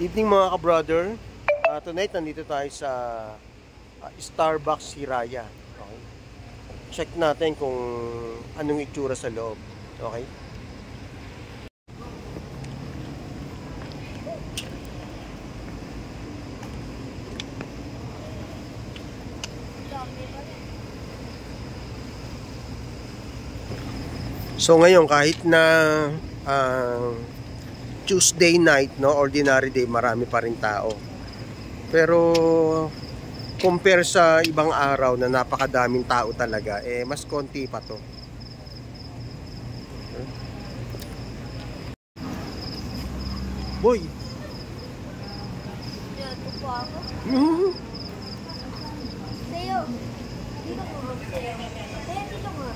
Evening mga ka-brother. Tonight nandito tayo sa Starbucks Hiraya. Okay? Check natin kung anong itsura sa loob. Okay? So ngayon kahit na Tuesday night, no, ordinary day, marami pa rin tao. Pero compare sa ibang araw na napakadaming tao talaga, mas konti pa to. Boy. Dito po ako. Tayo. Dito po. Tayo dito mo.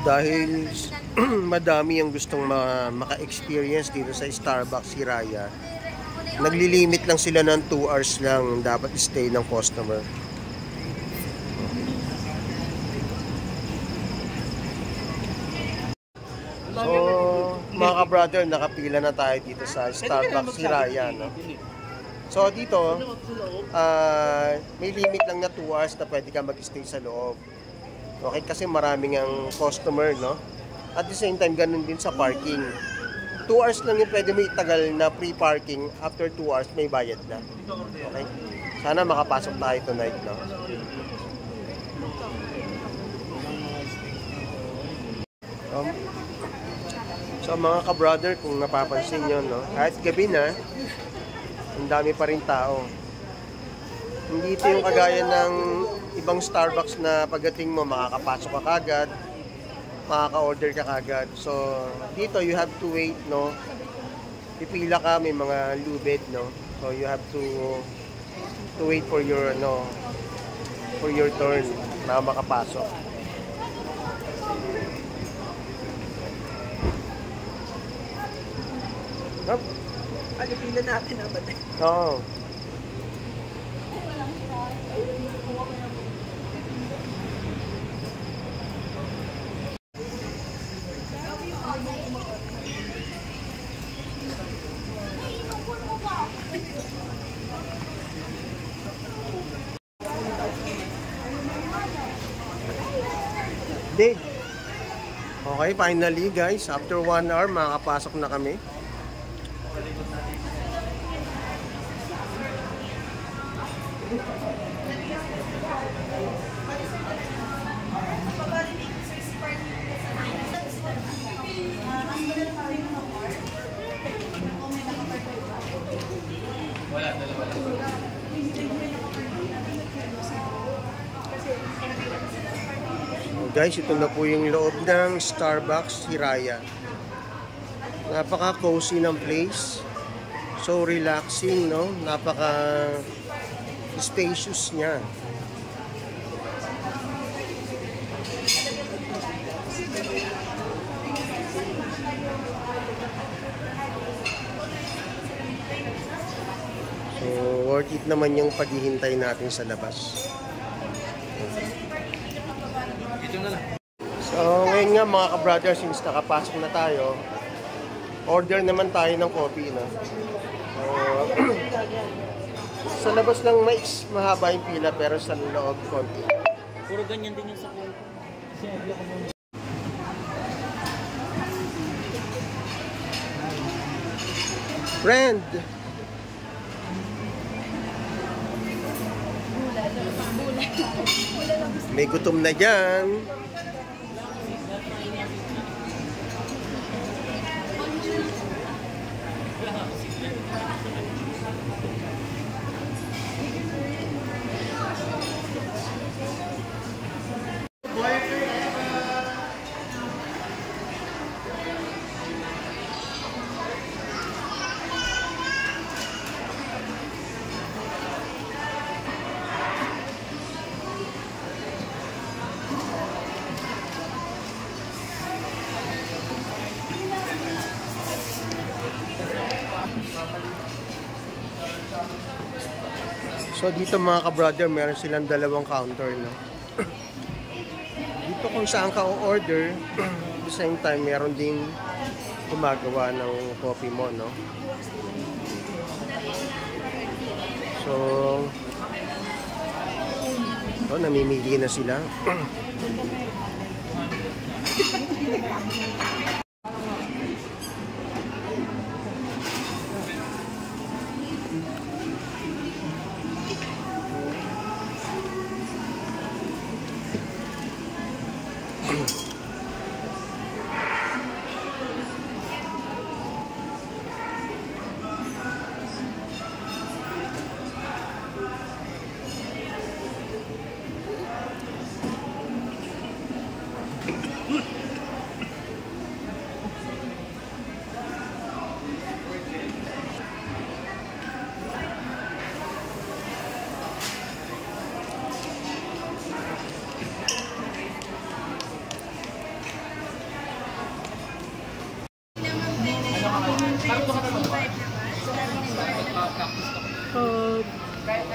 Dahil madami ang gustong maka-experience dito sa Starbucks Hiraya, naglilimit lang sila ng 2 hours lang dapat stay ng customer. So mga ka-brother, nakapila na tayo dito sa Starbucks Hiraya, no? So dito may limit lang na 2 hours na pwede ka mag-stay sa loob. Okay, kasi maraming ang customer, no? At the same time, ganun din sa parking. 2 hours lang yung pwede mo itagal na free parking. After 2 hours, may bayad na. Okay? Sana makapasok tayo tonight, no? So mga ka-brother, kung napapansin nyo, no? Kahit gabi na, ang dami pa rin tao. Hindi ito yung kagaya ng ibang Starbucks na pagdating mo makakapasok ka kagad, makaka-order ka kagad. So dito you have to wait, no? Pipila ka, may mga lubid, no? So you have to wait for your for your turn na makapasok. Pila natin ang batay. Oo. Okay, finally guys, after 1 hour makakapasok na kami. Guys, ito na po yung loob ng Starbucks Hiraya. Napaka-cozy ng place. So relaxing, no? Napaka-spacious niya. So worth it naman yung paghihintay natin sa labas. So ngayon nga mga ka-brother, since nakapasok na tayo, order naman tayo ng coffee, no? So, sa labas lang mahaba yung pila, pero sa loob konti. Puro ganyan din yung sa coffee. Friend! May gutom na dyan. So dito mga ka-brother, meron silang dalawang counter, no? Dito kung saan ka o-order, at the same time meron ding gumagawa ng coffee mo, no? So namimili na sila.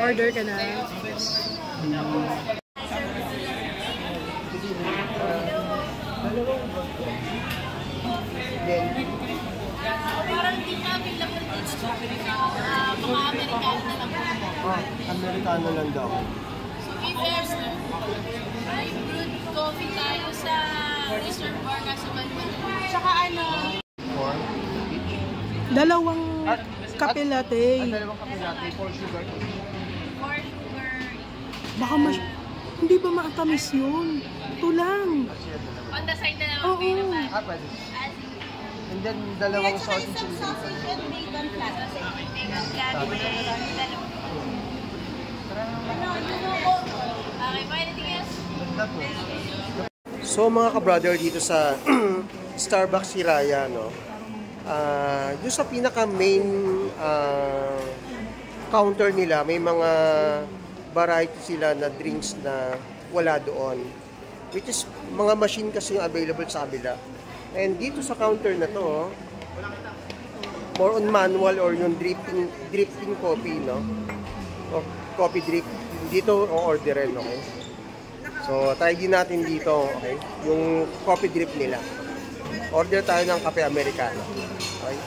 Order ka na. Parang di pa available dito sa mga Amerikano na lang po. Amerikano lang daw. So if there's high brewed coffee tayo sa Reserve Bar kaso tsaka ano? Dalawang kape latte. Dalawang kape latte, 4 sugar. 4 sugar. Baka hindi ba maatamis yun? Ito lang. On the side na lang Oo. available. Pwede. And then, dalawang sausage Isang sausage and bacon flat. Bacon flat. Okay, pa anything else? So mga ka-brother dito sa Starbucks Hiraya, no? Yung sa pinaka main counter nila, may mga variety sila na drinks na wala doon. Which is mga machine kasi yung available sa kabila. And dito sa counter na to, more on manual or yung drifting coffee, no? O coffee drip. Dito o-orderin, okay? So, try din natin dito, okay? Yung coffee drip nila. Order tayo ng kape Americano. Okay?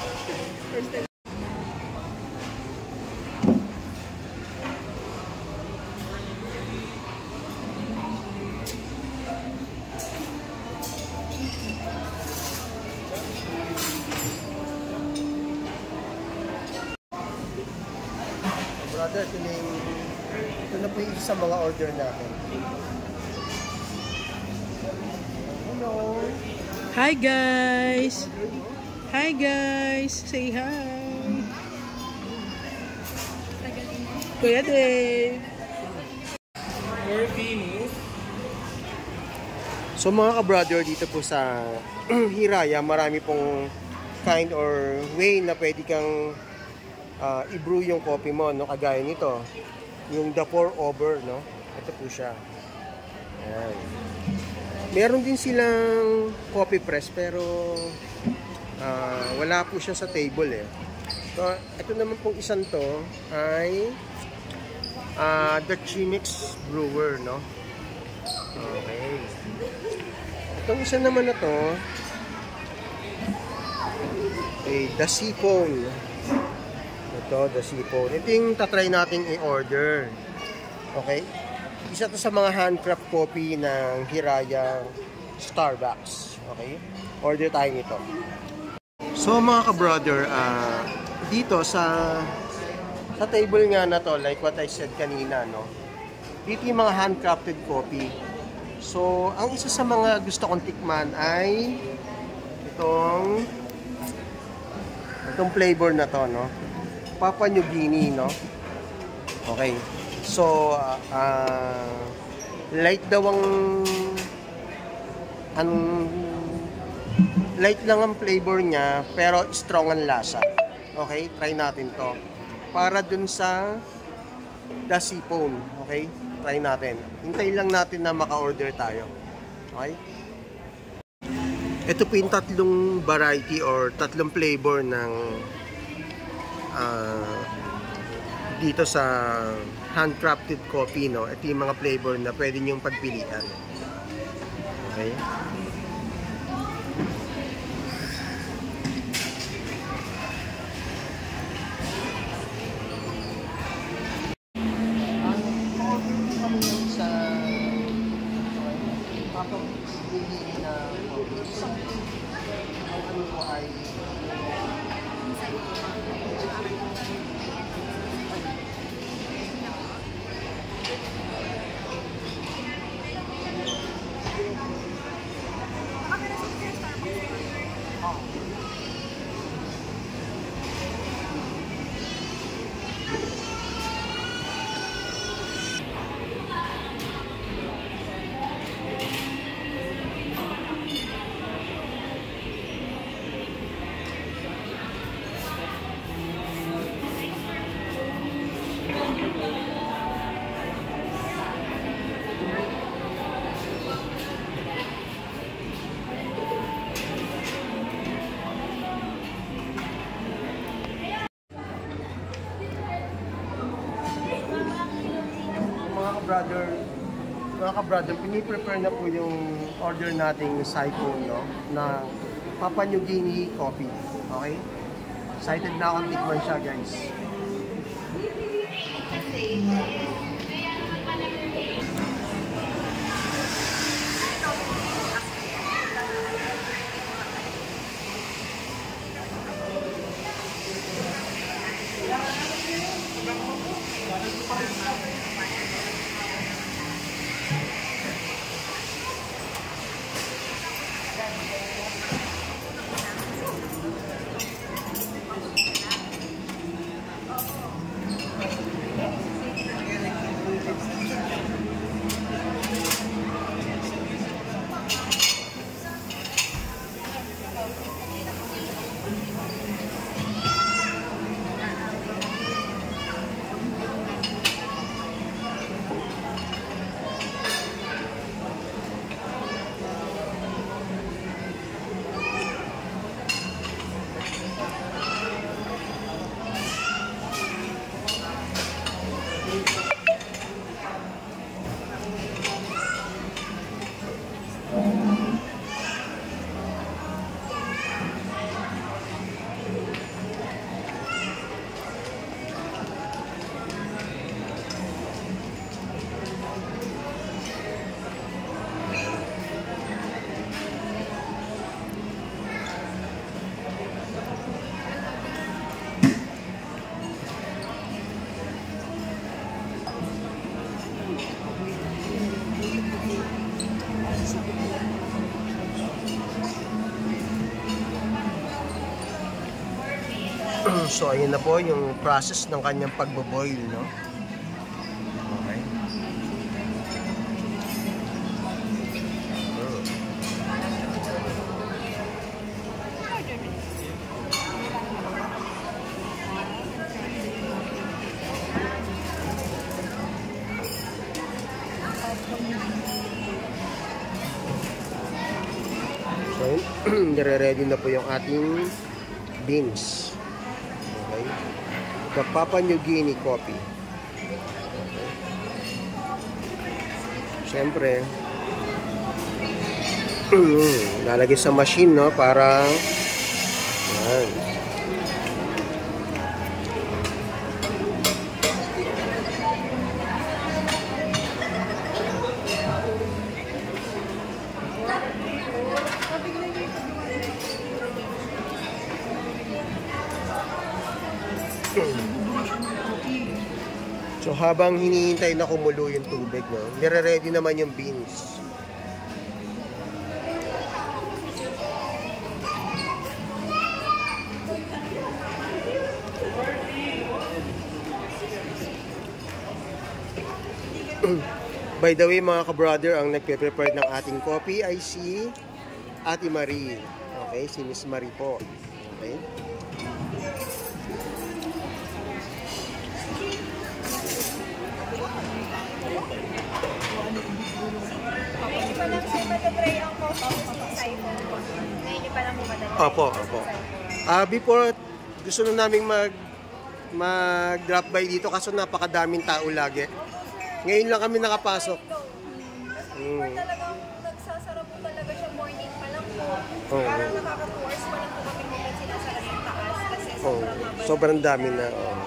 Brother, ito na po yung isa mga order natin. Hello! Hi guys! Hi guys! Say hi! Kuya Dave! So mga ka-brother, dito po sa Hiraya, marami pong kind or way na pwede kang i-brew yung coffee mo, no? Kagaya nito, yung the pour over, no? Ito po siya. Ayan. Meron din silang coffee press pero wala po siya sa table eh. So, ito naman pong isang to ay the Chimix Brewer, no? Okay. Itong isa naman na to ay the Seafoam. Ito, the Seafoam. Ito yung tatry natin i-order. Okay? Isa to sa mga handcraft coffee ng Hiraya Starbucks. Okay? Order tayo nito. So mga ka-brother, dito sa table nga na to, like what I said kanina, no? Dito yung mga handcrafted coffee. So, ang isa sa mga gusto kong tikman ay itong flavor na to, no? Papua New Guinea, no? Okay. So, light daw light lang ang flavor niya, pero strong ang lasa. Okay? Try natin to. Para dun sa the Seafoam. Okay? Try natin. Hintayin lang natin na maka-order tayo. Okay? Ito po yung tatlong variety or tatlong flavor ng dito sa handcrafted coffee, no? Ito yung mga flavor na pwede nyong pagpilian. Okay? Mga ka-brother, piniprepare na po yung order nating Saiko, no? Na Papua New Guinea coffee. Okay? Excited na akong tikman siya, guys. So, ayun na po yung process ng kanyang pagbo-boil, no? Okay. So, nire-ready na po yung ating beans. Okay. The Papua New Guinea coffee. Siyempre, lalagay sa machine, no? Para yan. So habang hinihintay na kumulo yung tubig, no, nire-ready naman yung beans. By the way, mga ka-brother, ang nagpe-prepare ng ating coffee ay si Ate Marie. Okay, si Miss Marie po. Okay. Hindi pa lang siya matatry ang coffee sa iPhone ko. Hindi pa lang mo matatry. Opo, opo. Before, gusto na namin mag-drop by dito kaso napakadaming tao lagi. Ngayon lang kami nakapasok. Before talagang nagsasara po talaga siya morning pa lang po. Oo. Parang nakaka 2 hours pa lang po kami moment sinasara sa taas kasi Oh, sobrang haba. sobrang dami na. Oh.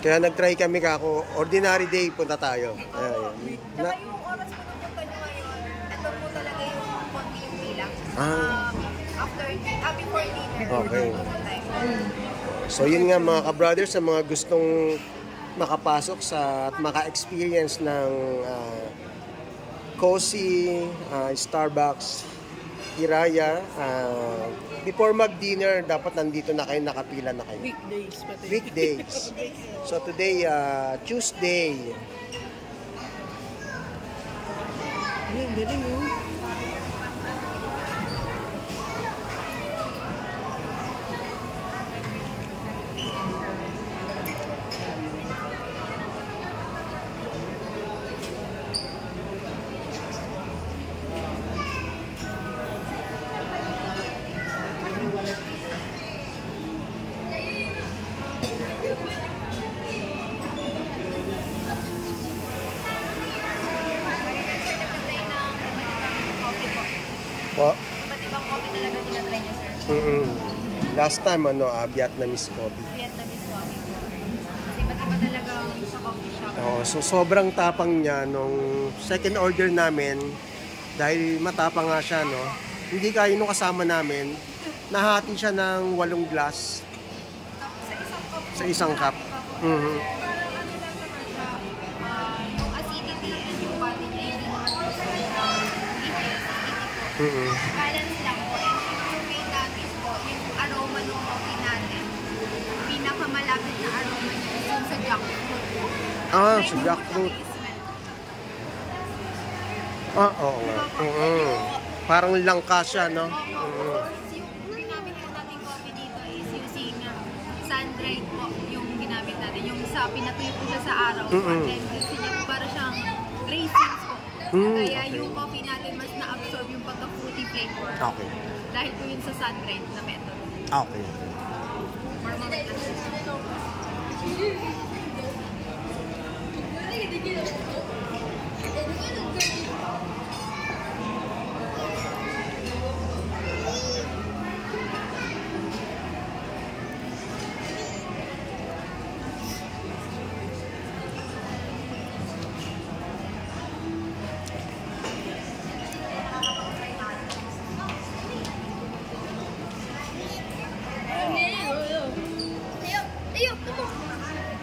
Kaya nag-try kami kako, ordinary day punta tayo. Ayan. Tsaka yung oras po nung punta nyo ngayon, ito po talaga yung konti yung pila. Ah. Before dinner. Okay. Time. So yun nga mga ka-brothers, sa mga gustong makapasok sa at maka-experience ng Cozy, Starbucks, Hiraya, before mag-dinner, dapat nandito na kayo, nakapila na kayo. Weekdays pati. Weekdays. So today, Tuesday. Ayun, galing oh. Po. Iba't ibang coffee talaga tinatry niya, sir. Last time, Vietnamese coffee. Vietnamese coffee po. Kasi iba't iba talaga sa coffee shop. So sobrang tapang niya nung second order namin, dahil matapang nga siya, no? Hindi kaya nung kasama namin, nahati siya ng 8 glass sa isang cup. Parang ano lang naman siya, yung acidity and yung body niya, hindi naman po siya acidity po. Balance lang po. And yung main natin po, yung aroma ng coffee natin, pinakamalapit na aroma niya is yung sa jackfruit po. Ah, Try sa mo po jackfruit. siyang i-smell. Oo nga. Parang langka siya, no? Yung ginamit po natin coffee dito is using sun-dried po yung ginamit natin. Yung sa pinatuyo po siya sa araw. And then kasi niya para siyang raisins po. Kaya yung coffee natin mas na-absorb yung pagka-fruity flavor. Okay. Dahil po yun sa sun-dried na method. Okay. More moment lang siya.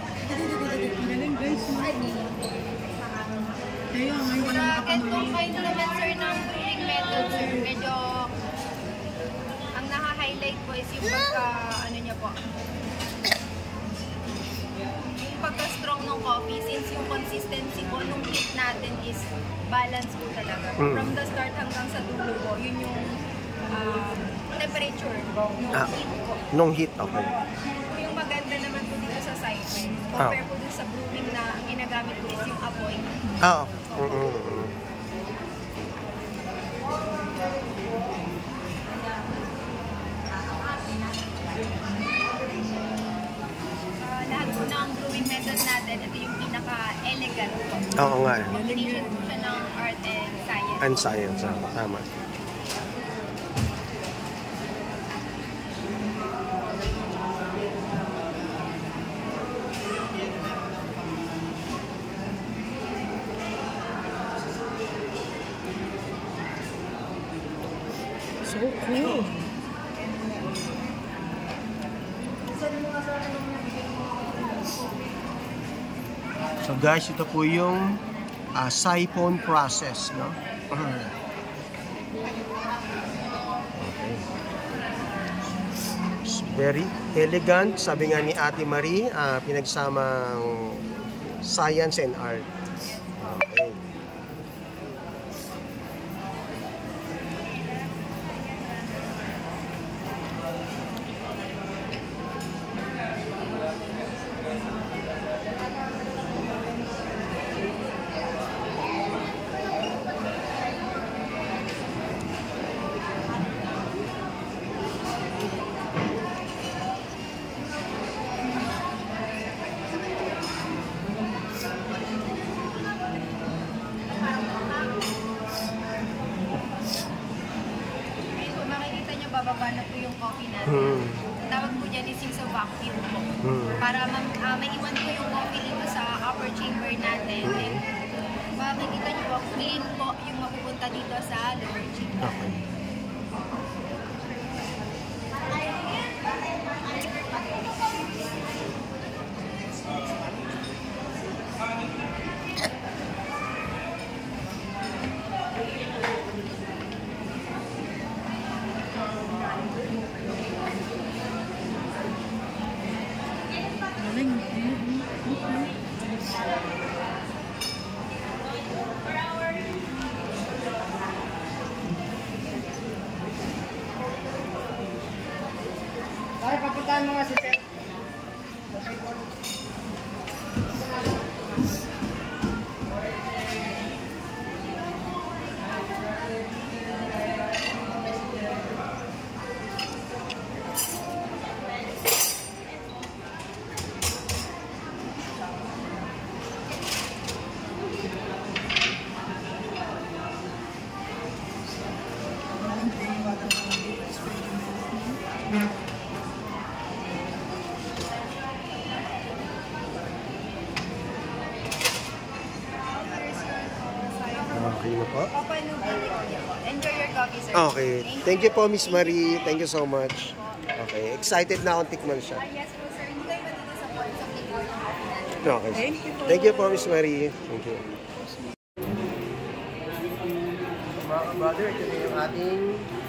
Galing guys. Kaya ngayon Sa ganitong kind naman sir ng brewing method sir, medyo ang naka-highlight po is yung pagka ano niya po. Yung pagka-strong ng coffee since yung consistency po nung heat natin is balance po talaga. From the start hanggang sa dulo po, yun yung temperature nung heat po. Nung heat, okay. Yung maganda naman po dito sa siphon, compare po dun sa brewing na ginagamit ko is yung apoy. Ah, Lahat po ng brewing method natin, ito yung pinaka-elegant po. Oo nga. Combination po siya ng art and science. And science, tama. so cool. So guys, ito po yung siphon process, no? Okay. It's very elegant, sabi nga ni Ate Marie, pinagsamang science and art. Okay. po yung coffee natin. Tawag po dyan is yung sa vacuum po. Para maiwan po yung coffee dito sa upper chamber natin. And makikita nyo po, clean po yung mapupunta dito sa lower chamber. Okay. Ay, papuntahan mo nga si Sir. Okay na po. Enjoy your coffee, sir. Okay. Thank you po, Miss Marie. Thank you so much. Okay. Excited na akong tikman siya. Yes po, sir. Hindi kayo matutasupport sa flavor ng coffee natin. Okay. Thank you po, Miss Marie. Thank you. Mga ka-brother, ito na yung ating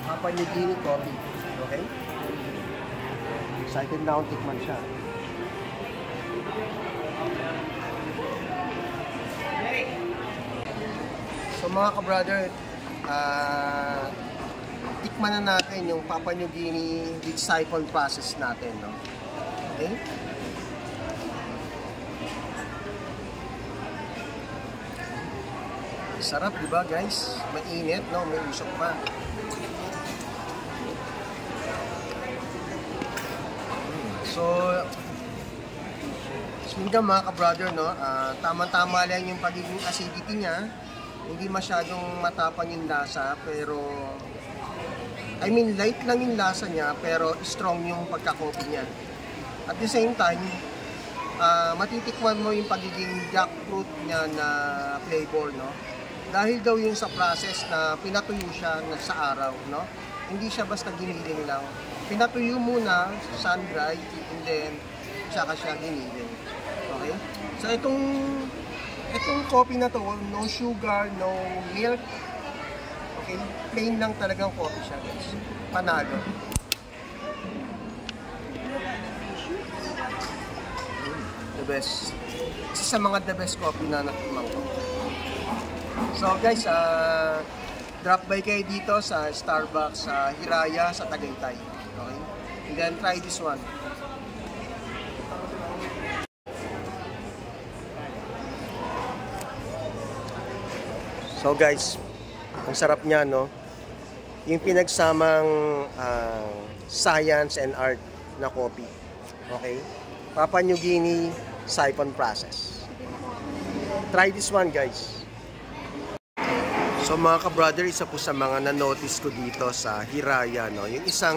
Papua New Guinea coffee. Okay? Excited na akong tikman siya. So mga ka-brother, tikman na natin yung Papua New Guinea with siphon process natin, no? Okay? Sarap, di ba guys? Mainit, no? May usok pa. So, yun mga ka-brother, no? Tama-tama lang yung pagiging acidity niya. Hindi masyadong matapang yung lasa, pero I mean, light lang yung lasa niya, pero strong yung pagka-coffee niya. At the same time, matitikman mo yung pagiging jackfruit niya na flavor, no? Dahil daw yung sa process na pinatuyo siya sa araw, no? Hindi siya basta giniling lang. Pinatuyo muna, sun-dry, and then saka siya giniling. Okay? So itong coffee na to, no sugar, no milk. Okay? Plain lang talagang coffee siya, guys. Panalo. The best. Isa sa mga the best coffee na natikman ko. So guys, drop by kayo dito sa Starbucks sa Hiraya sa Tagaytay. Okay? And then try this one. So guys, ang sarap niya, no? Yung pinagsamang science and art na coffee. Okay? Papua New Guinea siphon process. Try this one, guys. So mga ka-brother, isa po sa mga na-notice ko dito sa Hiraya, no? Yung isang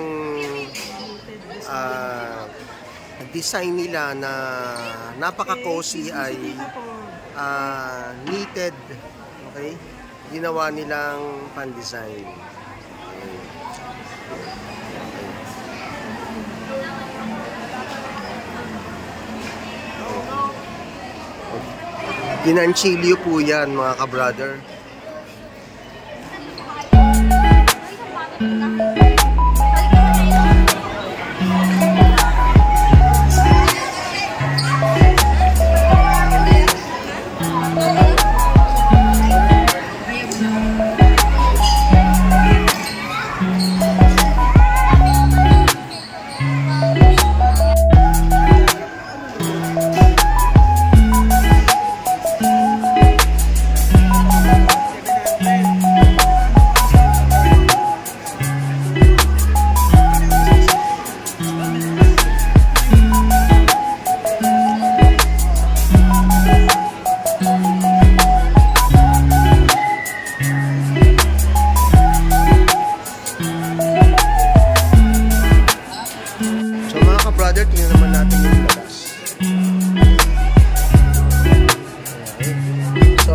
design nila na napaka-cozy ay knitted. Okay? Ginawa nilang pan-design. Ginanchilyo po yan, mga ka-brother. ka-brother, tingnan naman natin yung labas. So,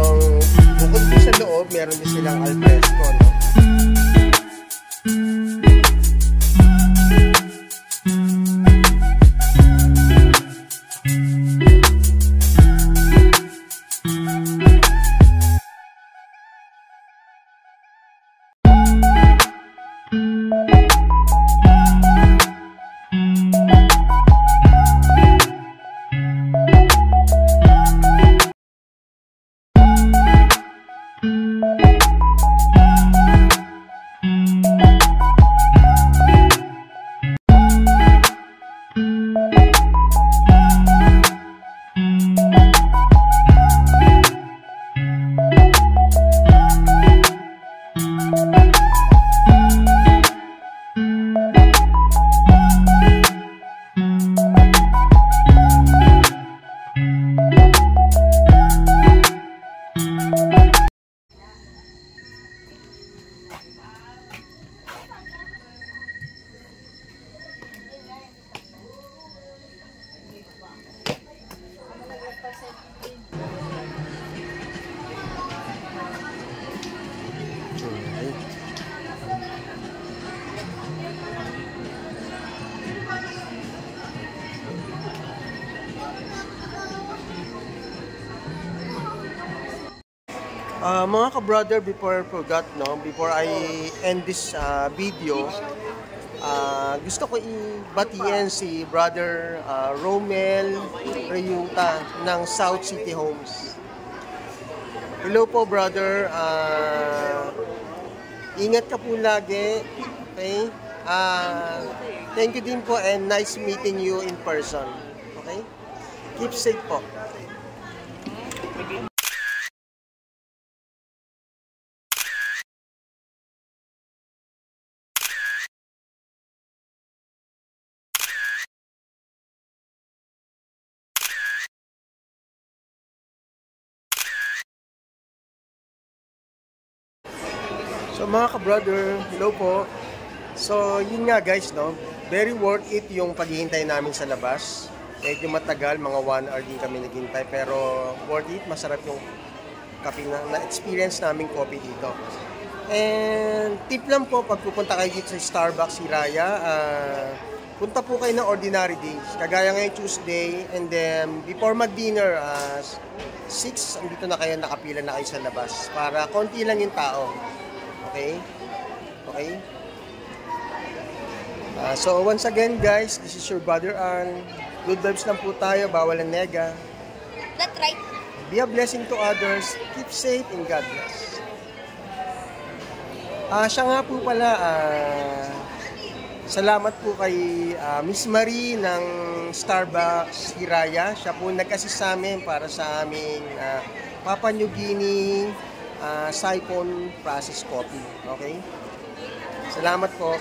bukod din sa loob, meron din silang alfresco, no? Mga ka-brother, before I forgot, no, before I end this video, gusto ko i-batiin si Brother Romel Reyuta ng South City Homes. Hello po, brother. Ingat ka po lagi. Okay? Thank you din po and nice meeting you in person. Okay? Keep safe po. So mga ka-brother, hello po. So yun nga guys, no, very worth it yung paghihintay namin sa labas. Medyo matagal, mga 1 hour din kami naghintay, pero worth it, masarap yung kape na-experience namin coffee dito. And tip lang po, pag pupunta kayo dito sa Starbucks Hiraya, punta po kayo ng ordinary days. Kagaya ngayon Tuesday, and then before mag-dinner, 6, andito na kayo, nakapila na kayo sa labas. Para konti lang yung tao. Okay? Okay? So once again guys, this is your brother Al. Good vibes lang po tayo, bawal ang nega. That's right. Be a blessing to others. Keep safe and God bless. Siya nga po pala, salamat po kay Miss Marie ng Starbucks Hiraya. Siya po nag-assist sa amin para sa aming Papua New Guinea siphon process coffee. Okay? Salamat po.